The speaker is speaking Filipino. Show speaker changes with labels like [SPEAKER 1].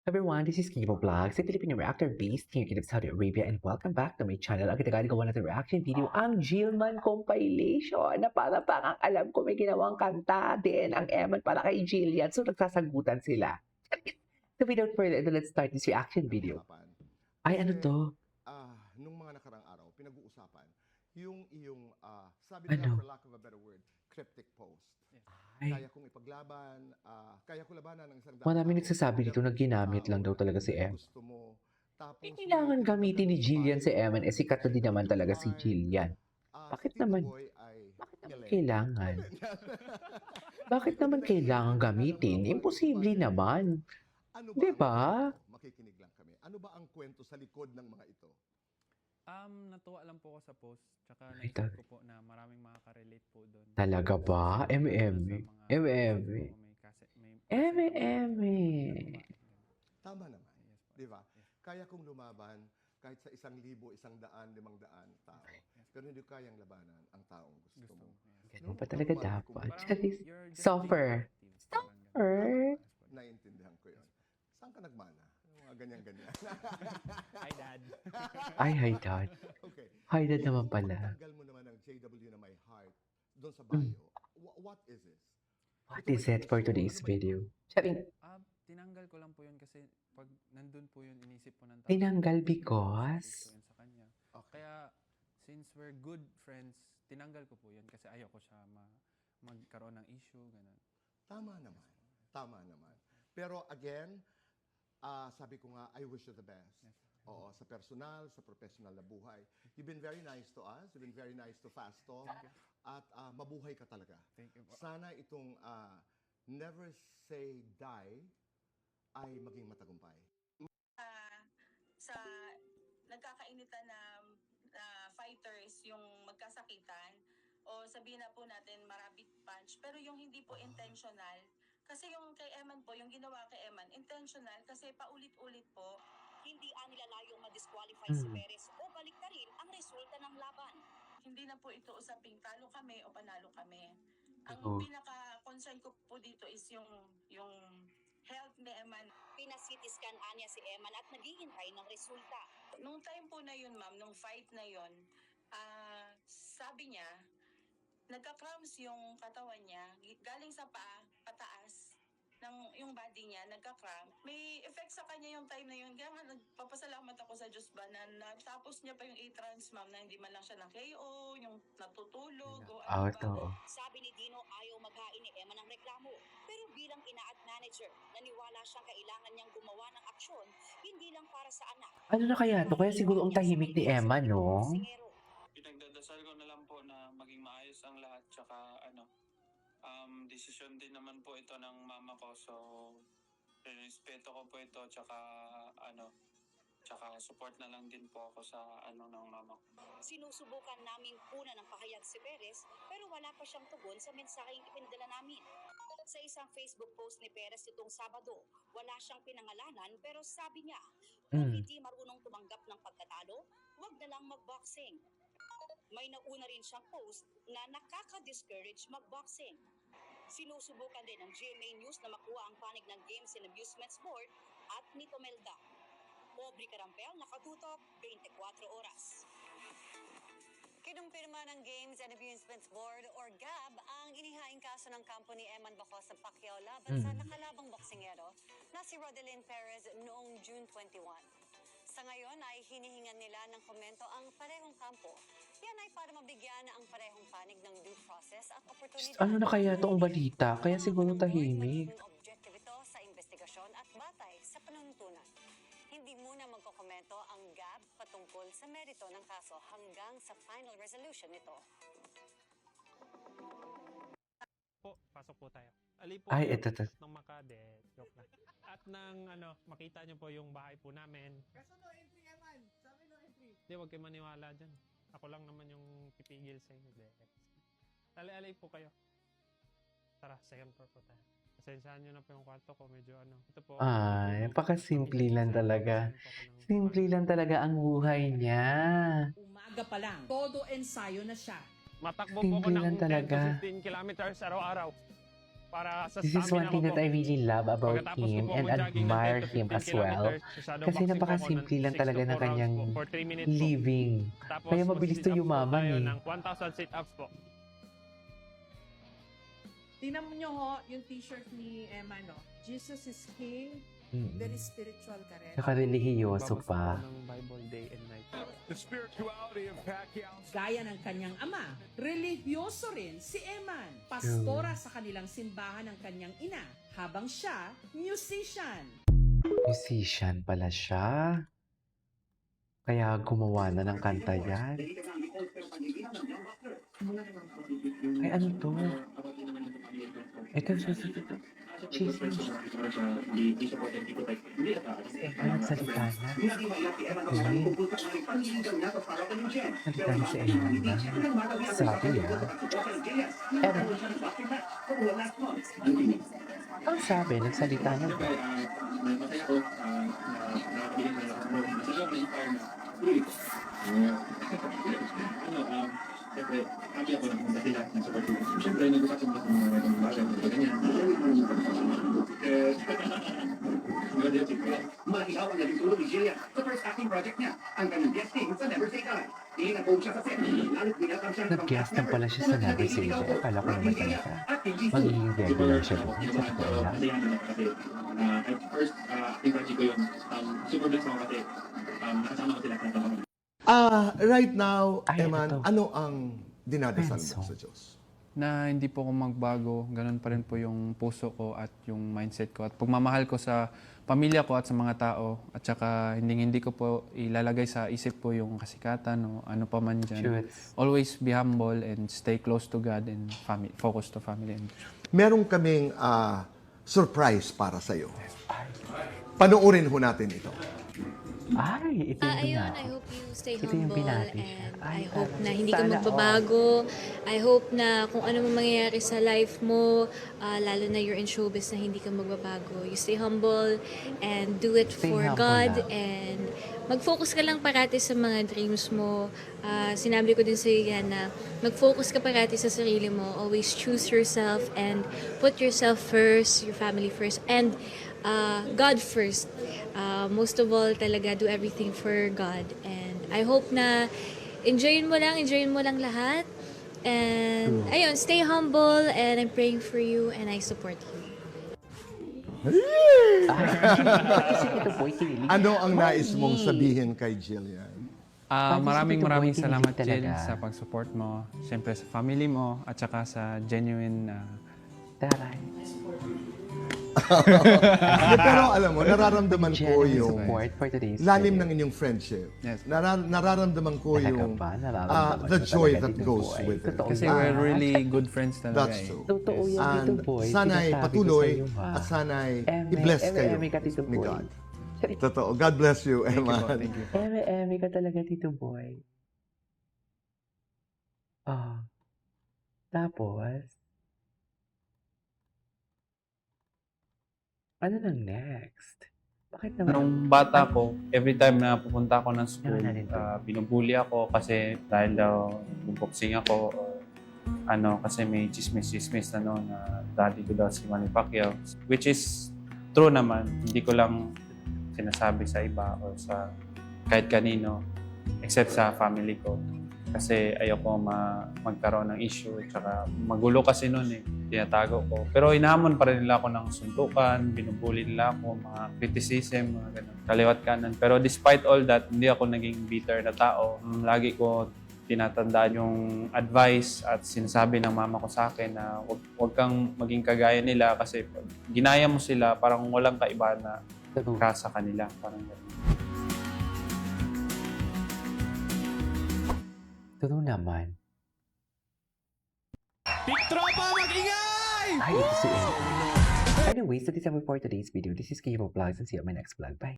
[SPEAKER 1] Everyone, this is Kibo Vlogs, a Filipino reactor based here in Saudi Arabia, and welcome back to my channel. Ang kita gawa natin reaction video, ang Jillman compilation na para parang alam ko may ginawang kanta din ang Eman para kay Jillian. So nagsasagutan sila. So without further ado, let's start this reaction video. Ay, ano to?
[SPEAKER 2] Nung mga nakarang araw, pinag-uusapan yung iyong, sabi nila,
[SPEAKER 1] Ano?
[SPEAKER 2] for lack of a better word, cryptic post.
[SPEAKER 1] Ay,
[SPEAKER 2] Kaya kong ipaglaban, kaya ko labanan ng isang
[SPEAKER 1] maraming nagsasabi dito na ginamit lang daw talaga si Em.
[SPEAKER 2] Gusto mo. Tapos,
[SPEAKER 1] Hindi kailangan gamitin ni Jillian si Eman, eh sikat na din naman talaga si Jillian. Bakit
[SPEAKER 2] si Tito
[SPEAKER 1] naman?
[SPEAKER 2] Boy ay
[SPEAKER 1] Bakit naman
[SPEAKER 2] millennial.
[SPEAKER 1] kailangan? Bakit naman kailangan gamitin? Imposible naman.
[SPEAKER 2] Ano
[SPEAKER 1] Di
[SPEAKER 2] ang
[SPEAKER 1] ba?
[SPEAKER 2] kwento? Makikinig lang kami. Ano ba ang kwento sa likod ng mga ito?
[SPEAKER 3] Natuwa lang po ako sa post, tsaka
[SPEAKER 1] Ay,
[SPEAKER 3] naisip ko po na maraming makaka-relate po doon.
[SPEAKER 1] Talaga ba? Eme-eme. Eme-eme. Eme-eme.
[SPEAKER 2] Tama naman.
[SPEAKER 3] Yes po.
[SPEAKER 2] Di ba?
[SPEAKER 3] Yes.
[SPEAKER 2] Kaya kong lumaban kahit sa 1,000, 100, 500 tao. Pero hindi ko kayang labanan ang taong gusto mo.
[SPEAKER 1] Ganun pa talaga dapat. Charis.
[SPEAKER 3] You're just
[SPEAKER 1] Suffer.
[SPEAKER 3] being active, parang ganun.
[SPEAKER 1] Suffer.
[SPEAKER 3] Yes po.
[SPEAKER 2] Naiintindihan ko yun. Saan ka nagmana? Yung mga ganyan-ganyan.
[SPEAKER 3] Hi, Dad.
[SPEAKER 1] Ay, hi, Dad.
[SPEAKER 2] Okay.
[SPEAKER 1] Hi, Dad naman
[SPEAKER 2] Yung
[SPEAKER 1] pala.
[SPEAKER 2] pagtanggal mo naman ng JW na my heart doon sa bio, what is this?
[SPEAKER 1] What is it for today's video? Charing.
[SPEAKER 3] Tinanggal ko lang po yun kasi pag nandun po yun, inisip po ng tao.
[SPEAKER 1] Tinanggal because?
[SPEAKER 3] Gusto yun sa kanya.
[SPEAKER 2] Okay.
[SPEAKER 3] Kaya, since we're good friends, tinanggal ko po yun kasi ayoko siya magkaroon ng issue, ganun.
[SPEAKER 2] Tama naman. Tama naman. Pero again, sabi ko nga, I wish you the best.
[SPEAKER 3] Yes.
[SPEAKER 2] Oo, sa personal, sa professional na buhay. You've been very nice to us. You've been very nice to Fast Talk. At mabuhay ka talaga.
[SPEAKER 3] Thank you po.
[SPEAKER 2] Sana itong never say die ay maging matagumpay.
[SPEAKER 4] Sa nagkakainitan na fighters yung magkasakitan o sabihin na po natin marapit punch pero yung hindi po intentional kasi yung kay Eman po yung ginawa kay Eman intentional kasi paulit-ulit po
[SPEAKER 5] hindi nilalayong ma-disqualify si Perez o balik na rin ang resulta ng laban.
[SPEAKER 4] hindi na po ito usaping talo kami o panalo kami. Ang
[SPEAKER 1] Oo.
[SPEAKER 4] pinaka-concern ko po dito is yung health ni Eman.
[SPEAKER 5] Pina-CT scan anya si Eman at naghihintay ng resulta.
[SPEAKER 4] Nung time po na yun, ma'am, nung fight na yun, sabi niya, nagka-cramps yung katawan niya, galing sa paa, pataas, yung body niya, nagka-cramp. May effect sa kanya yung time na yun. Kaya nga, nagpapasalamat ako sa Diyos ba na natapos niya pa yung A-trans, ma'am, na hindi man lang siya ng KO, yung natutulog, o ano ba.
[SPEAKER 1] Oo.
[SPEAKER 5] Sabi ni Dino ayaw maghain ni Eman ng reklamo. Pero bilang ina at manager, naniwala siyang kailangan niyang gumawa ng aksyon, hindi lang para sa anak.
[SPEAKER 1] Ano na kaya to? Kaya siguro ang tahimik ni Emma, no?
[SPEAKER 6] Pinagdadasal ko na lang po na maging maayos ang lahat tsaka desisyon din naman po ito ng mama ko so respeto ko po ito tsaka support na lang din po ako sa ng mama ko.
[SPEAKER 5] Sinusubukan namin una ng pahayag si Perez pero wala pa siyang tugon sa mensaheng ipinadala namin. Sa isang Facebook post ni Perez itong Sabado, wala siyang pinangalanan pero sabi niya, kung hindi marunong tumanggap ng pagkatalo, huwag na lang magboxing. May nauna rin siyang post na nakaka-discourage magboxing. Sinusubukan din ng GMA News na makuha ang panig ng Games and Amusements Board at ni Tomelda. Aubrey Carampel, nakatutok, 24 oras.
[SPEAKER 7] Kinumpirma ng Games and Amusements Board or GAB ang inihaing kaso ng kampo ni Eman Bacos sa Pacquiao laban sa nakalabang boksingero na si Rodelyn Perez noong June 21. Sa ngayon ay hinihingan nila ng komento ang parehong kampo. Yan ay para mabigyan ang parehong panig ng due process at oportunidad.
[SPEAKER 1] Ano na kaya to ang balita? Kaya siguro tahimik.
[SPEAKER 7] Magiging objective ito sa investigasyon at batay sa panuntunan. Hindi muna magkokomento ang GAB patungkol sa merito ng kaso hanggang sa final resolution nito.
[SPEAKER 8] Po, pasok po tayo. Ali po
[SPEAKER 1] Ay,
[SPEAKER 8] kayo
[SPEAKER 1] eto.
[SPEAKER 8] ng Makade, joke lang. At nang makita niyo po yung bahay po namin.
[SPEAKER 9] Kaso no entry naman. Sabi no entry.
[SPEAKER 8] Hindi, huwag kayo maniwala dyan. Ako lang naman yung pipigil sa inyo. Alay-alay po kayo. Tara, second floor po tayo. Pasensyahan nyo na po yung kwarto ko. Medyo Ito po.
[SPEAKER 1] Ay, napakasimple lang talaga. Simple lang talaga ang buhay niya.
[SPEAKER 9] Umaga pa lang. Todo ensayo na siya.
[SPEAKER 8] Matakbo po ko
[SPEAKER 1] Simple
[SPEAKER 8] ng
[SPEAKER 1] lang
[SPEAKER 8] 10
[SPEAKER 1] talaga.
[SPEAKER 8] to 15 kilometers araw-araw. para sa
[SPEAKER 1] This is one
[SPEAKER 8] stamina
[SPEAKER 1] thing
[SPEAKER 8] ko
[SPEAKER 1] that
[SPEAKER 8] po.
[SPEAKER 1] I really love about
[SPEAKER 8] Pagkatapos ko
[SPEAKER 1] him
[SPEAKER 8] po
[SPEAKER 1] and
[SPEAKER 8] mag-jogging ng
[SPEAKER 1] admire
[SPEAKER 8] 10 to
[SPEAKER 1] him
[SPEAKER 8] 15
[SPEAKER 1] as well.
[SPEAKER 8] kilometers, sa shadow
[SPEAKER 1] Kasi
[SPEAKER 8] boxing po ako
[SPEAKER 1] napakasimple
[SPEAKER 8] ng
[SPEAKER 1] lang
[SPEAKER 8] 6
[SPEAKER 1] talaga
[SPEAKER 8] to
[SPEAKER 1] ng
[SPEAKER 8] 4 rounds
[SPEAKER 1] kanyang
[SPEAKER 8] po for 3 minutes po.
[SPEAKER 1] living.
[SPEAKER 8] Tapos
[SPEAKER 1] Kaya mabilis to
[SPEAKER 8] mag-sit-ups po
[SPEAKER 1] yumaman
[SPEAKER 8] tayo
[SPEAKER 1] eh.
[SPEAKER 8] ng 1,000 sit-ups po.
[SPEAKER 9] Tingnan mo nyo ho, yung t-shirt ni Emma, no? Jesus is King, very spiritual ka rin.
[SPEAKER 1] Saka relihiyoso
[SPEAKER 8] Babasa
[SPEAKER 1] pa.
[SPEAKER 8] ako ng Bible day and night.
[SPEAKER 9] Gaya ng kanyang ama, religyoso rin si Eman, pastora sa kanilang simbahan ng kanyang ina, habang siya, musician.
[SPEAKER 1] Musician pala siya. Kaya gumawa na ng kanta yan. Ay, ano to? Ito. Chismis. Ano nagsalita na? Okay. Salita na si Emma na. Sabi yan. Pero, ang sabi, nagsalita na ba?
[SPEAKER 10] Siyempre, happy ako lang kasi lahat ng support ko. Siyempre, nag-usap ko sa mga ganang bagay, ganyan.
[SPEAKER 11] Malihaw ang naging tulong ni Jillian sa first acting project niya, ang kanyang guesting sa Never Say Die. Ilinapog siya sa set, lalo't binatang siya ng
[SPEAKER 1] Nag-guest lang pala siya sa Never Say Die. Akala ko naman talaga. Magiging regular siya doon. Sa totoo lang.
[SPEAKER 10] Kasi at first acting project ko yun, super blessed ako kasi nakasama ko sila ng tamang.
[SPEAKER 2] Right now,
[SPEAKER 1] Ay,
[SPEAKER 2] Eman,
[SPEAKER 1] ito.
[SPEAKER 2] ano ang dinadasal mo
[SPEAKER 1] Penso.
[SPEAKER 2] sa Diyos?
[SPEAKER 3] Na hindi po ako magbago, ganun pa rin po yung puso ko at yung mindset ko at pagmamahal ko sa pamilya ko at sa mga tao at saka hindi ko po ilalagay sa isip po yung kasikatan o ano pa man dyan.
[SPEAKER 1] Shoots.
[SPEAKER 3] Always be humble and stay close to God and family, focus to family.
[SPEAKER 2] Meron kaming surprise para sa'yo. Panoorin ho natin ito.
[SPEAKER 1] Ay, ito yung
[SPEAKER 12] Ayun,
[SPEAKER 1] binati.
[SPEAKER 12] I hope you stay
[SPEAKER 1] Ito yung
[SPEAKER 12] humble
[SPEAKER 1] binati siya.
[SPEAKER 12] and
[SPEAKER 1] Ay,
[SPEAKER 12] I hope
[SPEAKER 1] sana-
[SPEAKER 12] na hindi ka
[SPEAKER 1] sana
[SPEAKER 12] magbabago. I hope na kung ano man mangyayari sa life mo, lalo na you're in showbiz na hindi ka magbabago. You stay humble and do it
[SPEAKER 1] Stay
[SPEAKER 12] for
[SPEAKER 1] humble
[SPEAKER 12] God
[SPEAKER 1] lang.
[SPEAKER 12] and mag-focus ka lang parati sa mga dreams mo. Sinabi ko din sa iyo yan na mag-focus ka parati sa sarili mo. Always choose yourself and put yourself first, your family first, and God first. Most of all, talaga do everything for God. And I hope na enjoyin mo lang lahat. And ayun, stay humble and I'm praying for you and I support you.
[SPEAKER 1] Ito po, kinilig.
[SPEAKER 2] Ano ang nais mong
[SPEAKER 1] Mami.
[SPEAKER 2] sabihin kay Jillian?
[SPEAKER 3] Maraming
[SPEAKER 1] Tito Boy,
[SPEAKER 3] salamat,
[SPEAKER 1] kinilig
[SPEAKER 3] Jill,
[SPEAKER 1] talaga.
[SPEAKER 3] sa pag-support mo. Siyempre sa family mo at saka sa genuine
[SPEAKER 1] Taray.
[SPEAKER 2] Pero alam mo, nararamdaman ko
[SPEAKER 1] Genuine
[SPEAKER 2] yung
[SPEAKER 1] support for today's
[SPEAKER 2] lalim
[SPEAKER 1] video.
[SPEAKER 2] ng inyong friendship.
[SPEAKER 3] Yes.
[SPEAKER 2] Nararamdaman ko
[SPEAKER 1] Talaga
[SPEAKER 2] yung
[SPEAKER 1] ba? Nararamdaman
[SPEAKER 2] the
[SPEAKER 1] mo
[SPEAKER 2] joy
[SPEAKER 1] talaga,
[SPEAKER 2] that
[SPEAKER 1] Tito
[SPEAKER 2] goes
[SPEAKER 1] Boy?
[SPEAKER 2] with it.
[SPEAKER 1] Totoo
[SPEAKER 3] kasi
[SPEAKER 1] yan.
[SPEAKER 3] we're really good friends talaga.
[SPEAKER 2] That's true.
[SPEAKER 1] Totoo yan, Tito
[SPEAKER 2] And
[SPEAKER 1] Boy.
[SPEAKER 2] sana'y
[SPEAKER 1] Sinasabi ko
[SPEAKER 2] patuloy
[SPEAKER 1] sa'yo, ha.
[SPEAKER 2] at sana'y
[SPEAKER 1] Eme,
[SPEAKER 2] i-bless
[SPEAKER 1] eme,
[SPEAKER 2] kayo
[SPEAKER 1] eme ka, Tito
[SPEAKER 2] ni
[SPEAKER 1] Boy.
[SPEAKER 2] God. Totoo. God bless you,
[SPEAKER 3] Thank you po,
[SPEAKER 2] Eman.
[SPEAKER 3] thank you.
[SPEAKER 1] Eme ka talaga, Tito Boy. Tapos, ano nang next? Bakit naman?
[SPEAKER 3] Nung bata ko, every time na pupunta ako ng school,
[SPEAKER 1] Ano na rin to?
[SPEAKER 3] binubuli ako kasi dahil daw boxing ako or kasi may chismis na na daddy ko daw si Manny Pacquiao. Which is true naman. Hindi ko lang sinasabi sa iba or sa kahit kanino except sa family ko. Kasi ayoko magkaroon ng issue. Tsaka magulo kasi noon tinatago ko. Pero hinahamon pa rin nila ako ng suntukan, binubuli nila ako, mga criticism, mga ganun, kaliwat kanan. Pero despite all that, hindi ako naging bitter na tao. Lagi ko tinatandaan yung advice at sinasabi ng mama ko sa akin na wag kang maging kagaya nila kasi pag ginaya mo sila, parang walang kaibahan na ka sa kanila. Parang ganun.
[SPEAKER 1] Totoo naman.
[SPEAKER 9] Big Tropa, mag-ingay!
[SPEAKER 1] Ay, ito si Eme. Anyways, that is all for today's video. This is Kivo Vlogs and see you on my next vlog. Bye!